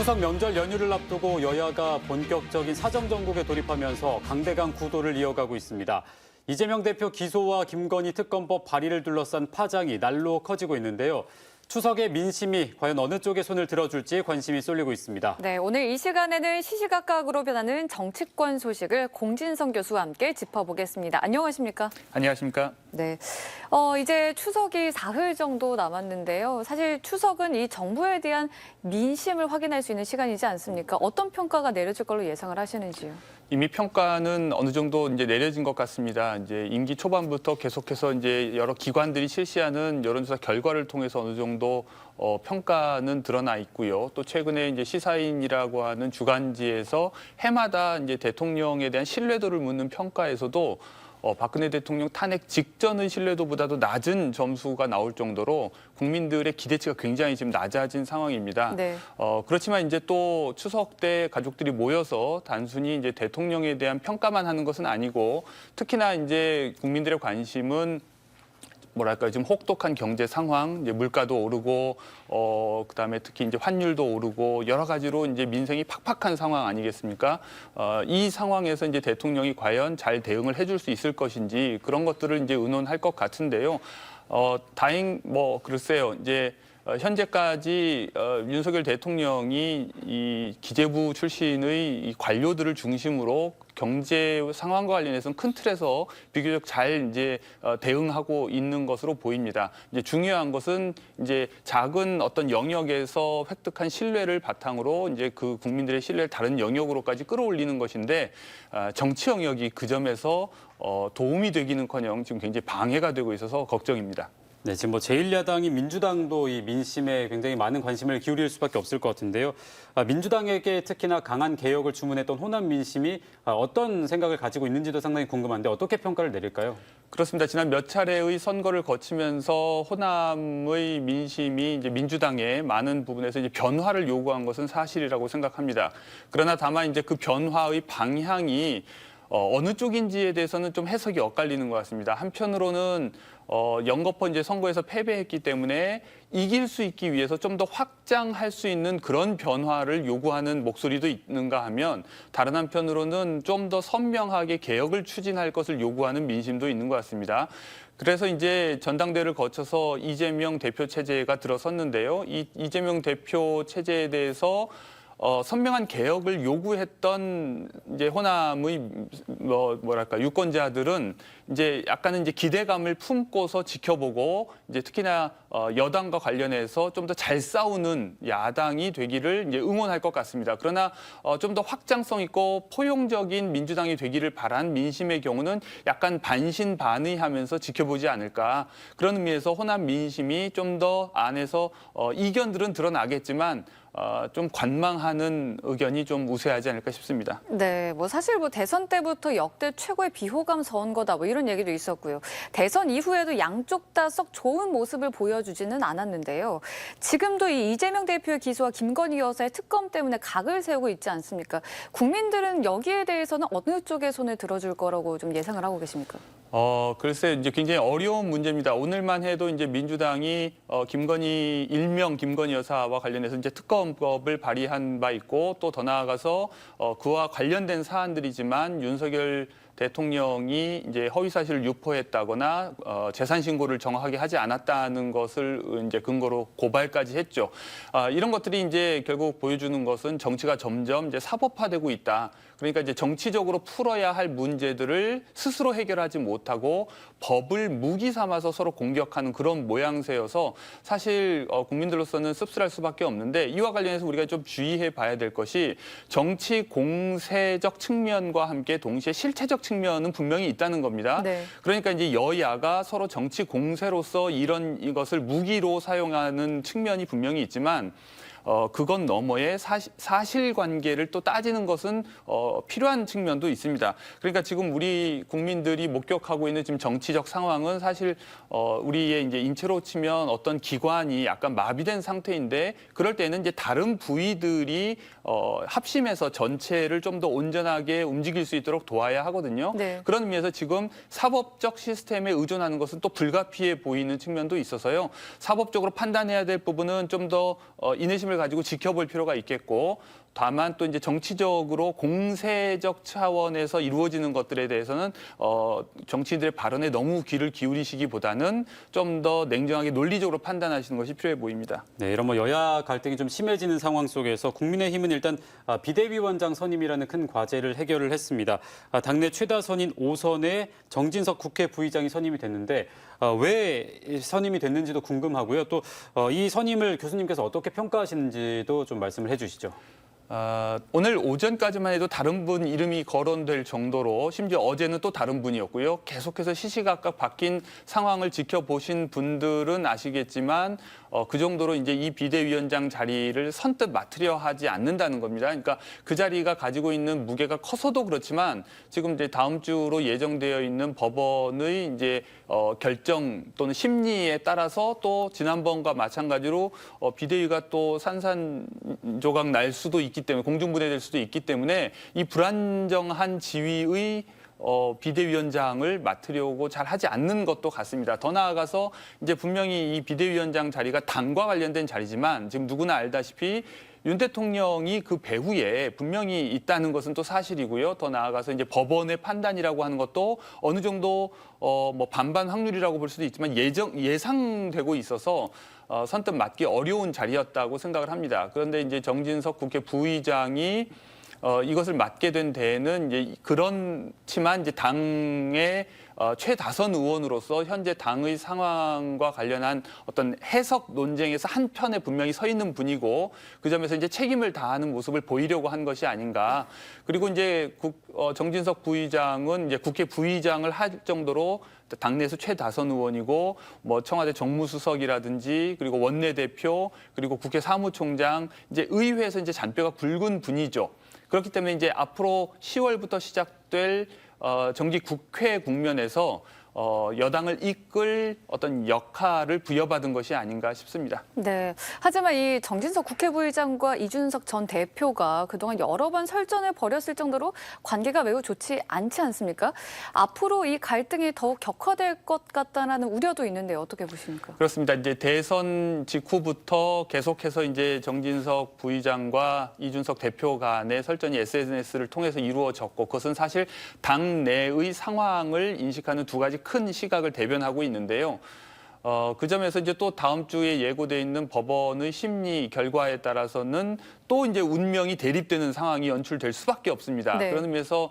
추석 명절 연휴를 앞두고 여야가 본격적인 사정정국에 돌입하면서 강대강 구도를 이어가고 있습니다. 이재명 대표 기소와 김건희 특검법 발의를 둘러싼 파장이 날로 커지고 있는데요. 추석의 민심이 과연 어느 쪽에 손을 들어줄지 관심이 쏠리고 있습니다. 네, 오늘 이 시간에는 시시각각으로 변하는 정치권 소식을 공진성 교수와 함께 짚어보겠습니다. 안녕하십니까? 안녕하십니까? 네, 이제 추석이 사흘 정도 남았는데요. 사실 추석은 이 정부에 대한 민심을 확인할 수 있는 시간이지 않습니까? 어떤 평가가 내려질 걸로 예상을 하시는지요? 이미 평가는 어느 정도 이제 내려진 것 같습니다. 이제 임기 초반부터 계속해서 이제 여러 기관들이 실시하는 여론조사 결과를 통해서 어느 정도 평가는 드러나 있고요. 또 최근에 이제 시사인이라고 하는 주간지에서 해마다 이제 대통령에 대한 신뢰도를 묻는 평가에서도 박근혜 대통령 탄핵 직전의 신뢰도보다도 낮은 점수가 나올 정도로 국민들의 기대치가 굉장히 지금 낮아진 상황입니다. 네. 그렇지만 이제 또 추석 때 가족들이 모여서 단순히 이제 대통령에 대한 평가만 하는 것은 아니고 특히나 이제 국민들의 관심은 뭐랄까 지금 혹독한 경제 상황, 이제 물가도 오르고 그다음에 특히 이제 환율도 오르고 여러 가지로 이제 민생이 팍팍한 상황 아니겠습니까? 이 상황에서 이제 대통령이 과연 잘 대응을 해줄 수 있을 것인지 그런 것들을 이제 의논할 것 같은데요. 글쎄요. 이제 현재까지 윤석열 대통령이 이 기재부 출신의 이 관료들을 중심으로 경제 상황과 관련해서는 큰 틀에서 비교적 잘 이제 대응하고 있는 것으로 보입니다. 이제 중요한 것은 이제 작은 어떤 영역에서 획득한 신뢰를 바탕으로 이제 그 국민들의 신뢰를 다른 영역으로까지 끌어올리는 것인데 정치 영역이 그 점에서 도움이 되기는커녕 지금 굉장히 방해가 되고 있어서 걱정입니다. 네, 지금 제1야당인 민주당도 이 민심에 굉장히 많은 관심을 기울일 수밖에 없을 것 같은데요. 민주당에게 특히나 강한 개혁을 주문했던 호남 민심이 어떤 생각을 가지고 있는지도 상당히 궁금한데 어떻게 평가를 내릴까요? 그렇습니다. 지난 몇 차례의 선거를 거치면서 호남의 민심이 이제 민주당의 많은 부분에서 이제 변화를 요구한 것은 사실이라고 생각합니다. 그러나 다만 이제 그 변화의 방향이 어느 쪽인지에 대해서는 좀 해석이 엇갈리는 것 같습니다. 한편으로는 연거푸 이제 선거에서 패배했기 때문에 이길 수 있기 위해서 좀 더 확장할 수 있는 그런 변화를 요구하는 목소리도 있는가 하면 다른 한편으로는 좀 더 선명하게 개혁을 추진할 것을 요구하는 민심도 있는 것 같습니다. 그래서 이제 전당대회를 거쳐서 이재명 대표 체제가 들어섰는데요. 이 이재명 대표 체제에 대해서 선명한 개혁을 요구했던 이제 호남의 유권자들은 이제 약간은 이제 기대감을 품고서 지켜보고 이제 특히나 여당과 관련해서 좀 더 잘 싸우는 야당이 되기를 이제 응원할 것 같습니다. 그러나 좀 더 확장성 있고 포용적인 민주당이 되기를 바란 민심의 경우는 약간 반신반의하면서 지켜보지 않을까. 그런 의미에서 호남 민심이 좀 더 안에서 이견들은 드러나겠지만 좀 관망하는 의견이 좀 우세하지 않을까 싶습니다. 네, 사실 대선 때부터 역대 최고의 비호감 선거다 이런 얘기도 있었고요. 대선 이후에도 양쪽 다 썩 좋은 모습을 보여주지는 않았는데요. 지금도 이 이재명 대표의 기소와 김건희 여사의 특검 때문에 각을 세우고 있지 않습니까? 국민들은 여기에 대해서는 어느 쪽에 손을 들어줄 거라고 좀 예상을 하고 계십니까? 글쎄 이제 굉장히 어려운 문제입니다. 오늘만 해도 이제 민주당이 일명 김건희 여사와 관련해서 이제 특검법을 발의한 바 있고 또 더 나아가서 그와 관련된 사안들이지만 윤석열 대통령이 이제 허위 사실을 유포했다거나 재산 신고를 정확하게 하지 않았다는 것을 이제 근거로 고발까지 했죠. 이런 것들이 이제 결국 보여주는 것은 정치가 점점 이제 사법화되고 있다. 그러니까 이제 정치적으로 풀어야 할 문제들을 스스로 해결하지 못하고 법을 무기 삼아서 서로 공격하는 그런 모양새여서 사실 국민들로서는 씁쓸할 수밖에 없는데 이와 관련해서 우리가 좀 주의해 봐야 될 것이 정치 공세적 측면과 함께 동시에 실체적 측면은 분명히 있다는 겁니다. 네. 그러니까 이제 여야가 서로 정치 공세로서 이것을 무기로 사용하는 측면이 분명히 있지만 그건 너머의 사실관계를 또 따지는 것은 필요한 측면도 있습니다. 그러니까 지금 우리 국민들이 목격하고 있는 지금 정치적 상황은 사실 우리의 이제 인체로 치면 어떤 기관이 약간 마비된 상태인데 그럴 때는 이제 다른 부위들이 합심해서 전체를 좀 더 온전하게 움직일 수 있도록 도와야 하거든요. 네. 그런 의미에서 지금 사법적 시스템에 의존하는 것은 또 불가피해 보이는 측면도 있어서요. 사법적으로 판단해야 될 부분은 좀 더 인내심을 관심을 가지고 지켜볼 필요가 있겠고, 다만 또 이제 정치적으로 공세적 차원에서 이루어지는 것들에 대해서는 정치인들의 발언에 너무 귀를 기울이시기보다는 좀 더 냉정하게 논리적으로 판단하시는 것이 필요해 보입니다. 네, 이런 여야 갈등이 좀 심해지는 상황 속에서 국민의힘은 일단 비대위원장 선임이라는 큰 과제를 해결을 했습니다. 당내 최다선인 5선에 정진석 국회 부의장이 선임이 됐는데 왜 선임이 됐는지도 궁금하고요. 또 이 선임을 교수님께서 어떻게 평가하시는지도 좀 말씀을 해주시죠. 오늘 오전까지만 해도 다른 분 이름이 거론될 정도로 심지어 어제는 또 다른 분이었고요. 계속해서 시시각각 바뀐 상황을 지켜보신 분들은 아시겠지만 그 정도로 이제 이 비대위원장 자리를 선뜻 맡으려 하지 않는다는 겁니다. 그러니까 그 자리가 가지고 있는 무게가 커서도 그렇지만 지금 이제 다음 주로 예정되어 있는 법원의 이제 결정 또는 심리에 따라서 또 지난번과 마찬가지로 비대위가 또 산산조각 날 수도 있기 때문에 공중분해될 수도 있기 때문에 이 불안정한 지위의 비대위원장을 맡으려고 잘 하지 않는 것도 같습니다. 더 나아가서 이제 분명히 이 비대위원장 자리가 당과 관련된 자리지만 지금 누구나 알다시피 윤 대통령이 그 배후에 분명히 있다는 것은 또 사실이고요. 더 나아가서 이제 법원의 판단이라고 하는 것도 어느 정도 뭐 반반 확률이라고 볼 수도 있지만 예상되고 있어서 선뜻 맡기 어려운 자리였다고 생각을 합니다. 그런데 이제 정진석 국회 부의장이 이것을 맡게 된 데에는 이제 그렇지만 이제 당의 최다선 의원으로서 현재 당의 상황과 관련한 어떤 해석 논쟁에서 한편에 분명히 서 있는 분이고 그 점에서 이제 책임을 다하는 모습을 보이려고 한 것이 아닌가. 그리고 이제 정진석 부의장은 이제 국회 부의장을 할 정도로 당내에서 최다선 의원이고 뭐 청와대 정무수석이라든지 그리고 원내대표 그리고 국회 사무총장 이제 의회에서 이제 잔뼈가 굵은 분이죠. 그렇기 때문에 이제 앞으로 10월부터 시작될 정기 국회 국면에서 여당을 이끌 어떤 역할을 부여받은 것이 아닌가 싶습니다. 네. 하지만 이 정진석 국회 부의장과 이준석 전 대표가 그동안 여러 번 설전을 벌였을 정도로 관계가 매우 좋지 않지 않습니까? 앞으로 이 갈등이 더욱 격화될 것 같다는 우려도 있는데 어떻게 보십니까? 그렇습니다. 이제 대선 직후부터 계속해서 이제 정진석 부의장과 이준석 대표 간의 설전이 SNS를 통해서 이루어졌고 그것은 사실 당 내의 상황을 인식하는 두 가지 큰 시각을 대변하고 있는데요. 그 점에서 이제 또 다음 주에 예고돼 있는 법원의 심리 결과에 따라서는 또 이제 운명이 대립되는 상황이 연출될 수밖에 없습니다. 네. 그런 의미에서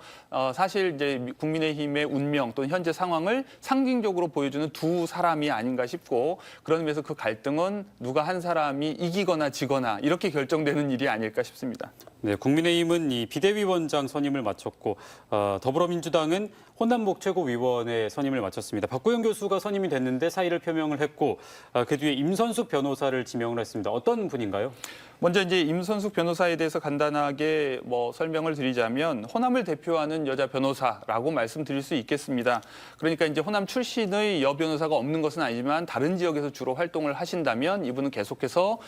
사실 이제 국민의힘의 운명 또는 현재 상황을 상징적으로 보여주는 두 사람이 아닌가 싶고 그런 의미에서 그 갈등은 누가 한 사람이 이기거나 지거나 이렇게 결정되는 일이 아닐까 싶습니다. 네, 국민의힘은 이 비대위원장 선임을 마쳤고 더불어민주당은 호남목 최고위원회 선임을 마쳤습니다. 박구영 교수가 선임이 됐는데 사의를 표명을 했고 그 뒤에 임선숙 변호사를 지명을 했습니다. 어떤 분인가요? 먼저 이제 임선숙 변호사에 대해서 간단하게 설명을 드리자면 호남을 대표하는 여자 변호사라고 말씀드릴 수 있겠습니다. 그러니까 이제 호남 출신의 여 변호사가 없는 것은 아니지만 다른 지역에서 주로 활동을 하신다면 이분은 계속해서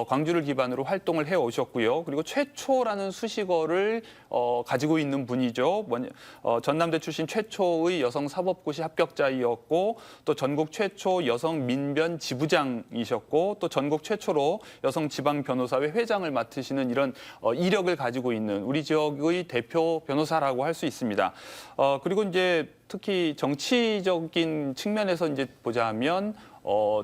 광주를 기반으로 활동을 해 오셨고요. 그리고 최초라는 수식어를 가지고 있는 분이죠. 전남대 출신 최초의 여성 사법고시 합격자이었고 또 전국 최초 여성 민변 지부장이셨고 또 전국 최초로 여성 지방 변호사회 회장을 맡으시는 이런 이력을 가지고 있는 우리 지역의 대표 변호사라고 할 수 있습니다. 그리고 이제 특히 정치적인 측면에서 이제 보자면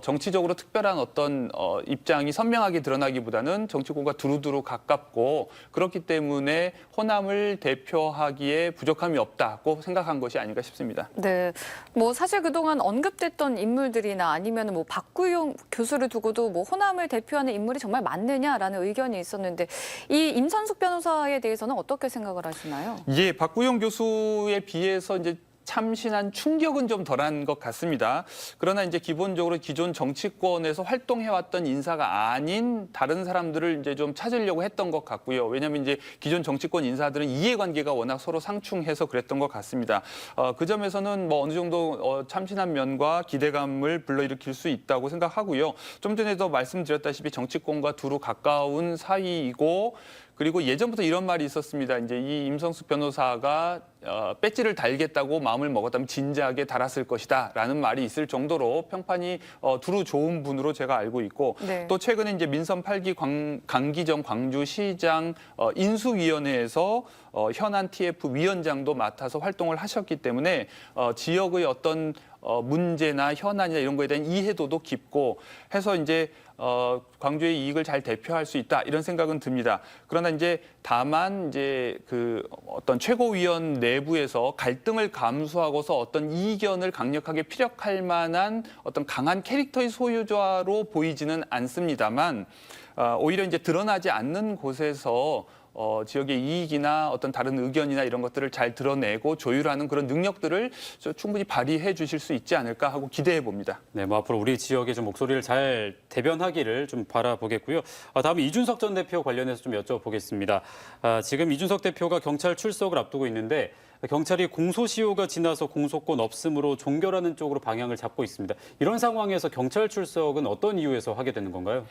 정치적으로 특별한 어떤 입장이 선명하게 드러나기보다는 정치권과 두루두루 가깝고 그렇기 때문에 호남을 대표하기에 부족함이 없다고 생각한 것이 아닌가 싶습니다. 네, 뭐 사실 그동안 언급됐던 인물들이나 아니면 뭐 박구용 교수를 두고도 뭐 호남을 대표하는 인물이 정말 맞느냐라는 의견이 있었는데 이 임선숙 변호사에 대해서는 어떻게 생각을 하시나요? 예, 박구용 교수에 비해서 이제 참신한 충격은 좀 덜한 것 같습니다. 그러나 이제 기본적으로 기존 정치권에서 활동해왔던 인사가 아닌 다른 사람들을 이제 좀 찾으려고 했던 것 같고요. 왜냐하면 이제 기존 정치권 인사들은 이해관계가 워낙 서로 상충해서 그랬던 것 같습니다. 그 점에서는 뭐 어느 정도 참신한 면과 기대감을 불러일으킬 수 있다고 생각하고요. 좀 전에도 말씀드렸다시피 정치권과 두루 가까운 사이이고 그리고 예전부터 이런 말이 있었습니다. 이제 이 임성숙 변호사가 배지를 달겠다고 마음을 먹었다면 진작에 달았을 것이다라는 말이 있을 정도로 평판이 두루 좋은 분으로 제가 알고 있고 네. 또 최근에 이제 민선 8기 강기정 광주시장 인수위원회에서 현안 TF 위원장도 맡아서 활동을 하셨기 때문에 지역의 어떤 문제나 현안이나 이런 거에 대한 이해도도 깊고 해서 이제 광주의 이익을 잘 대표할 수 있다 이런 생각은 듭니다. 그러나 이제 다만 이제 그 어떤 최고위원 내부에서 갈등을 감수하고서 어떤 이견을 강력하게 피력할 만한 어떤 강한 캐릭터의 소유자로 보이지는 않습니다만 오히려 이제 드러나지 않는 곳에서 지역의 이익이나 어떤 다른 의견이나 이런 것들을 잘 드러내고 조율하는 그런 능력들을 충분히 발휘해 주실 수 있지 않을까 하고 기대해 봅니다. 네, 뭐 앞으로 우리 지역의 좀 목소리를 잘 대변하기를 좀 바라보겠고요. 다음은 이준석 전 대표 관련해서 좀 여쭤보겠습니다. 지금 이준석 대표가 경찰 출석을 앞두고 있는데 경찰이 공소시효가 지나서 공소권 없음으로 종결하는 쪽으로 방향을 잡고 있습니다. 이런 상황에서 경찰 출석은 어떤 이유에서 하게 되는 건가요?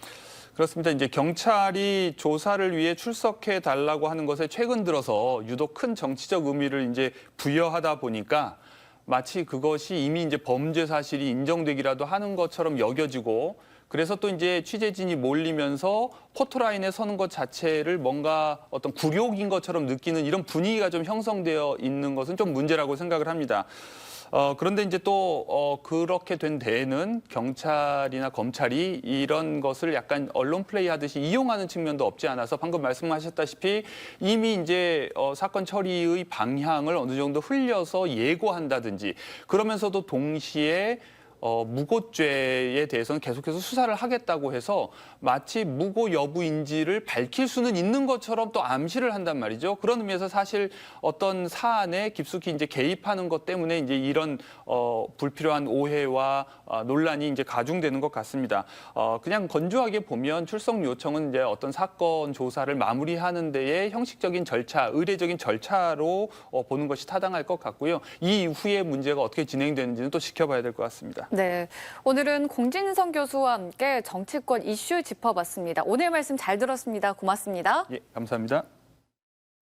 그렇습니다. 이제 경찰이 조사를 위해 출석해 달라고 하는 것에 최근 들어서 유독 큰 정치적 의미를 이제 부여하다 보니까 마치 그것이 이미 이제 범죄 사실이 인정되기라도 하는 것처럼 여겨지고 그래서 또 이제 취재진이 몰리면서 포토라인에 서는 것 자체를 뭔가 어떤 굴욕인 것처럼 느끼는 이런 분위기가 좀 형성되어 있는 것은 좀 문제라고 생각을 합니다. 그런데 이제 또 그렇게 된 데에는 경찰이나 검찰이 이런 것을 약간 언론 플레이 하듯이 이용하는 측면도 없지 않아서 방금 말씀하셨다시피 이미 이제 사건 처리의 방향을 어느 정도 흘려서 예고한다든지 그러면서도 동시에 무고죄에 대해서는 계속해서 수사를 하겠다고 해서 마치 무고 여부인지를 밝힐 수는 있는 것처럼 또 암시를 한단 말이죠. 그런 의미에서 사실 어떤 사안에 깊숙이 이제 개입하는 것 때문에 이제 이런 불필요한 오해와 논란이 이제 가중되는 것 같습니다. 그냥 건조하게 보면 출석 요청은 이제 어떤 사건 조사를 마무리하는 데에 형식적인 절차, 의례적인 절차로 보는 것이 타당할 것 같고요. 이 이후에 문제가 어떻게 진행되는지는 또 지켜봐야 될 것 같습니다. 네, 오늘은 공진성 교수와 함께 정치권 이슈 짚어봤습니다. 오늘 말씀 잘 들었습니다. 고맙습니다. 예, 감사합니다.